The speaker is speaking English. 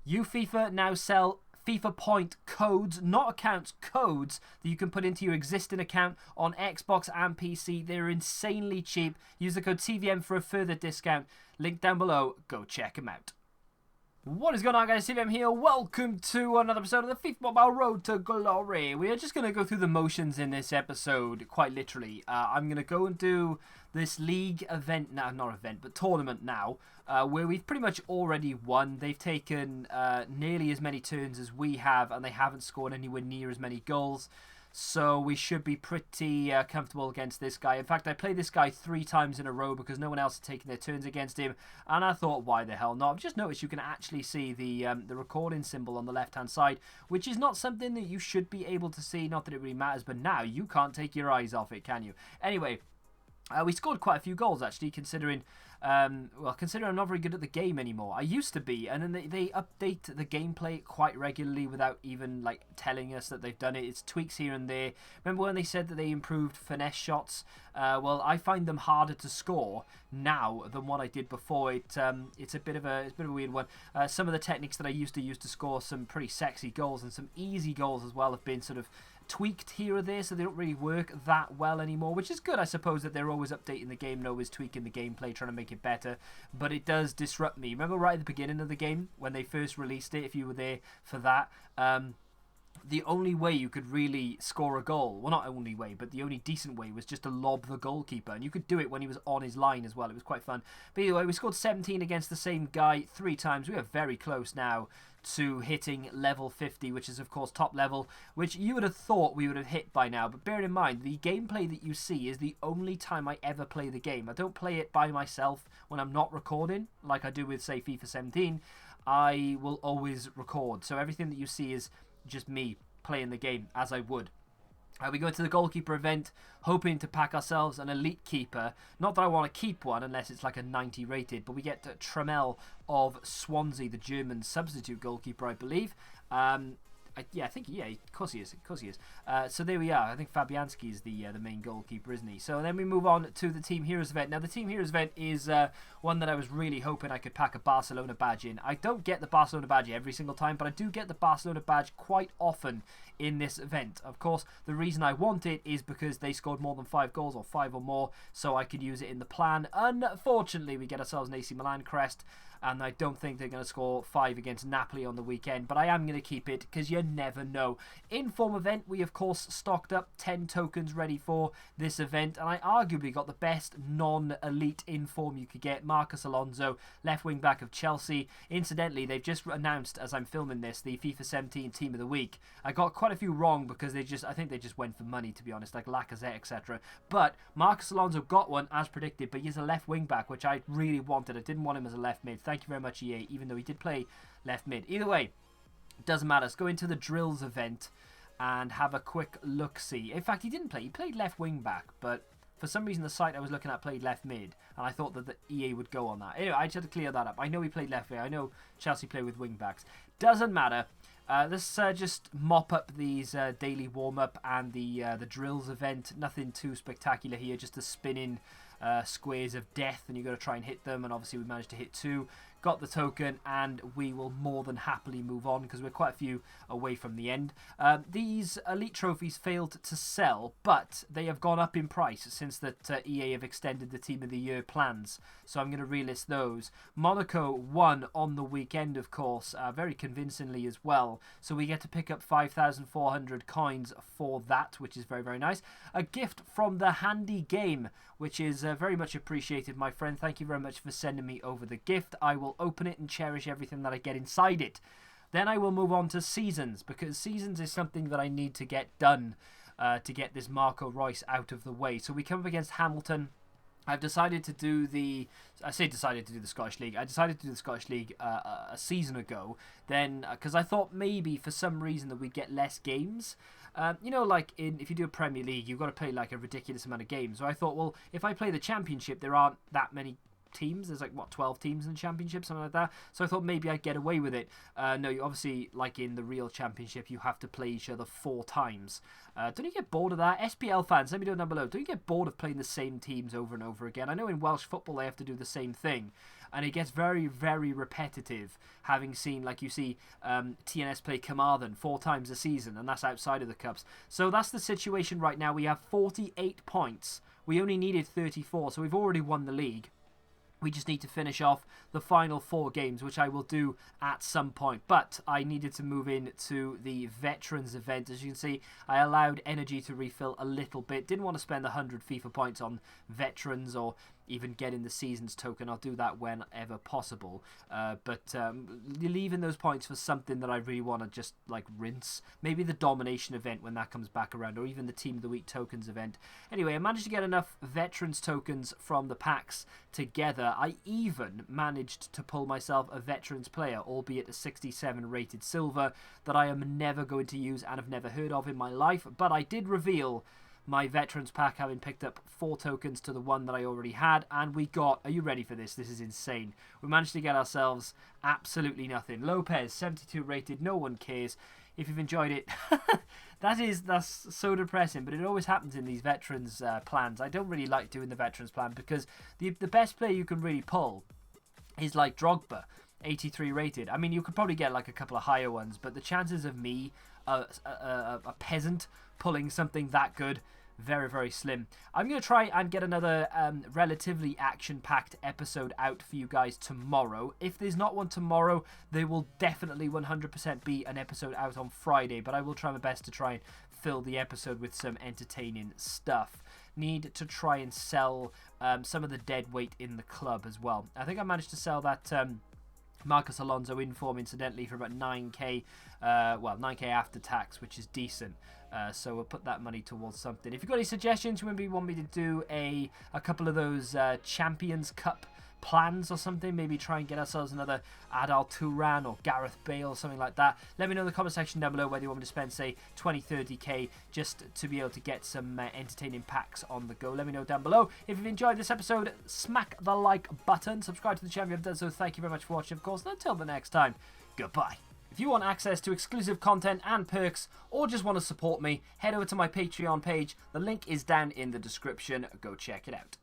You FIFA now sell FIFA point codes, not accounts, codes that you can put into your existing account on Xbox and PC. They're insanely cheap. Use the code TVM for a further discount. Link down below. Go check them out. What is going on, guys? TVM here. Welcome to another episode of the FIFA Mobile Road to Glory. We are just going to go through the motions in this episode, quite literally. I'm going to go and do this league event, now, not event, but tournament now, where we've pretty much already won. They've taken nearly as many turns as we have, and they haven't scored anywhere near as many goals. So we should be pretty comfortable against this guy. In fact, I played this guy 3 times in a row because no one else had taken their turns against him. And I thought, why the hell not? I've just noticed you can actually see the recording symbol on the left-hand side, which is not something that you should be able to see. Not that it really matters, but now you can't take your eyes off it, can you? Anyway, we scored quite a few goals, actually, considering I'm not very good at the game anymore. I used to be, and then they update the gameplay quite regularly without even like telling us that they've done it. It's tweaks here and there. Remember when they said that they improved finesse shots? Well, I find them harder to score now than what I did before. It's a bit of a weird one. Some of the techniques that I used to use to score some pretty sexy goals and some easy goals as well have been sort of tweaked here or there, so they don't really work that well anymore, which is good, I suppose, that they're always updating the game and always tweaking the gameplay, trying to make it better, but it does disrupt me. Remember right at the beginning of the game, when they first released it, if you were there for that, the only way you could really score a goal, well, not only way, but the only decent way was just to lob the goalkeeper, and you could do it when he was on his line as well. It was quite fun. But either way, we scored 17 against the same guy 3 times. We are very close now to hitting level 50, which is of course top level, which you would have thought we would have hit by now. But bear in mind, the gameplay that you see is the only time I ever play the game. I don't play it by myself when I'm not recording, like I do with, say, FIFA 17. I will always record, so everything that you see is just me playing the game as I would. We go into the goalkeeper event hoping to pack ourselves an elite keeper. Not that I want to keep one unless it's like a 90 rated, but we get Trammell of Swansea, the German substitute goalkeeper, I believe. Of course he is. So there we are. I think Fabianski is the main goalkeeper, isn't he? So then we move on to the Team Heroes event. Now, the Team Heroes event is one that I was really hoping I could pack a Barcelona badge in. I don't get the Barcelona badge every single time, but I do get the Barcelona badge quite often in this event. Of course, the reason I want it is because they scored more than 5 goals, or 5 or more, so I could use it in the plan. Unfortunately, we get ourselves an AC Milan crest, and I don't think they're going to score 5 against Napoli on the weekend, but I am going to keep it because you never know. In-form event, we of course stocked up 10 tokens ready for this event, and I arguably got the best non-elite in-form you could get. Marcus Alonso, left wing back of Chelsea. Incidentally, they've just announced, as I'm filming this, the FIFA 17 Team of the Week. I got quite a few wrong because I think they just went for money, to be honest, like Lacazette, etc. But Marcus Alonso got one as predicted, but he's a left wing back, which I really wanted. I didn't want him as a left mid. Thank you very much, EA, even though he did play left mid. Either way, doesn't matter. Let's go into the drills event and have a quick look-see. In fact, he didn't play. He played left wing back, but for some reason the site I was looking at played left mid, and I thought that the EA would go on that. Anyway, I just had to clear that up. I know he played left mid. I know Chelsea play with wing backs. Doesn't matter. Let's just mop up these daily warm-up and the drills event. Nothing too spectacular here, just the spinning squares of death, and you've got to try and hit them, and obviously we managed to hit 2. Got the token, and we will more than happily move on because we're quite a few away from the end. These elite trophies failed to sell, but they have gone up in price since that EA have extended the Team of the Year plans. So I'm going to relist those. Monaco won on the weekend, of course, very convincingly as well. So we get to pick up 5,400 coins for that, which is very, very nice. A gift from the Handy Game, which is very much appreciated, my friend. Thank you very much for sending me over the gift. I will open it and cherish everything that I get inside it. Then I will move on to Seasons, because Seasons is something that I need to get done to get this Marco Reus out of the way. So we come up against Hamilton. I've decided to do the... I say decided to do the Scottish League. I decided to do the Scottish League a season ago. Then, because I thought maybe for some reason that we'd get less games. You know, like if you do a Premier League, you've got to play like a ridiculous amount of games. So I thought, well, if I play the Championship, there aren't that many teams. There's like, what, 12 teams in the Championship, something like that. So I thought maybe I'd get away with it. No, you obviously, like in the real Championship, you have to play each other 4 times. Don't you get bored of that? SPL fans, let me know down below. Don't you get bored of playing the same teams over and over again? I know in Welsh football they have to do the same thing. and it gets very, very repetitive, having seen, like you see, TNS play Carmarthen 4 times a season, and that's outside of the Cups. So that's the situation right now. We have 48 points. We only needed 34, so we've already won the league. We just need to finish off the final 4 games, which I will do at some point. But I needed to move into the Veterans event. As you can see, I allowed energy to refill a little bit. Didn't want to spend 100 FIFA points on Veterans or even getting the Seasons token. I'll do that whenever possible. But leaving those points for something that I really want to just like rinse. Maybe the Domination event when that comes back around, or even the Team of the Week tokens event. Anyway, I managed to get enough Veterans tokens from the packs together. I even managed to pull myself a Veterans player, albeit a 67 rated silver, that I am never going to use and have never heard of in my life. But I did reveal my Veterans pack, having picked up 4 tokens to the one that I already had, and we got, are you ready for this? This is insane. We managed to get ourselves absolutely nothing. Lopez, 72 rated, no one cares. If you've enjoyed it, that's so depressing, but it always happens in these Veterans plans. I don't really like doing the Veterans plan because the best player you can really pull is like Drogba, 83 rated. I mean, you could probably get like a couple of higher ones, but the chances of me, a peasant, pulling something that good, very, very slim. I'm going to try and get another relatively action-packed episode out for you guys tomorrow. If there's not one tomorrow, there will definitely 100% be an episode out on Friday, but I will try my best to try and fill the episode with some entertaining stuff. Need to try and sell some of the dead weight in the club as well. I think I managed to sell that Marcus Alonso inform, incidentally, for about 9k, well, 9k after tax, which is decent. So we'll put that money towards something. If you've got any suggestions, you maybe want me to do a couple of those Champions Cup plans or something, maybe try and get ourselves another Adal Turan or Gareth Bale or something like that, let me know in the comment section down below whether you want me to spend, say, 20-30k just to be able to get some entertaining packs on the go. Let me know down below. If you've enjoyed this episode, smack the like button, subscribe to the channel if you haven't done so. Thank you very much for watching, of course, and until the next time, goodbye. If you want access to exclusive content and perks, or just want to support me, head over to my Patreon page. The link is down in the description. Go check it out.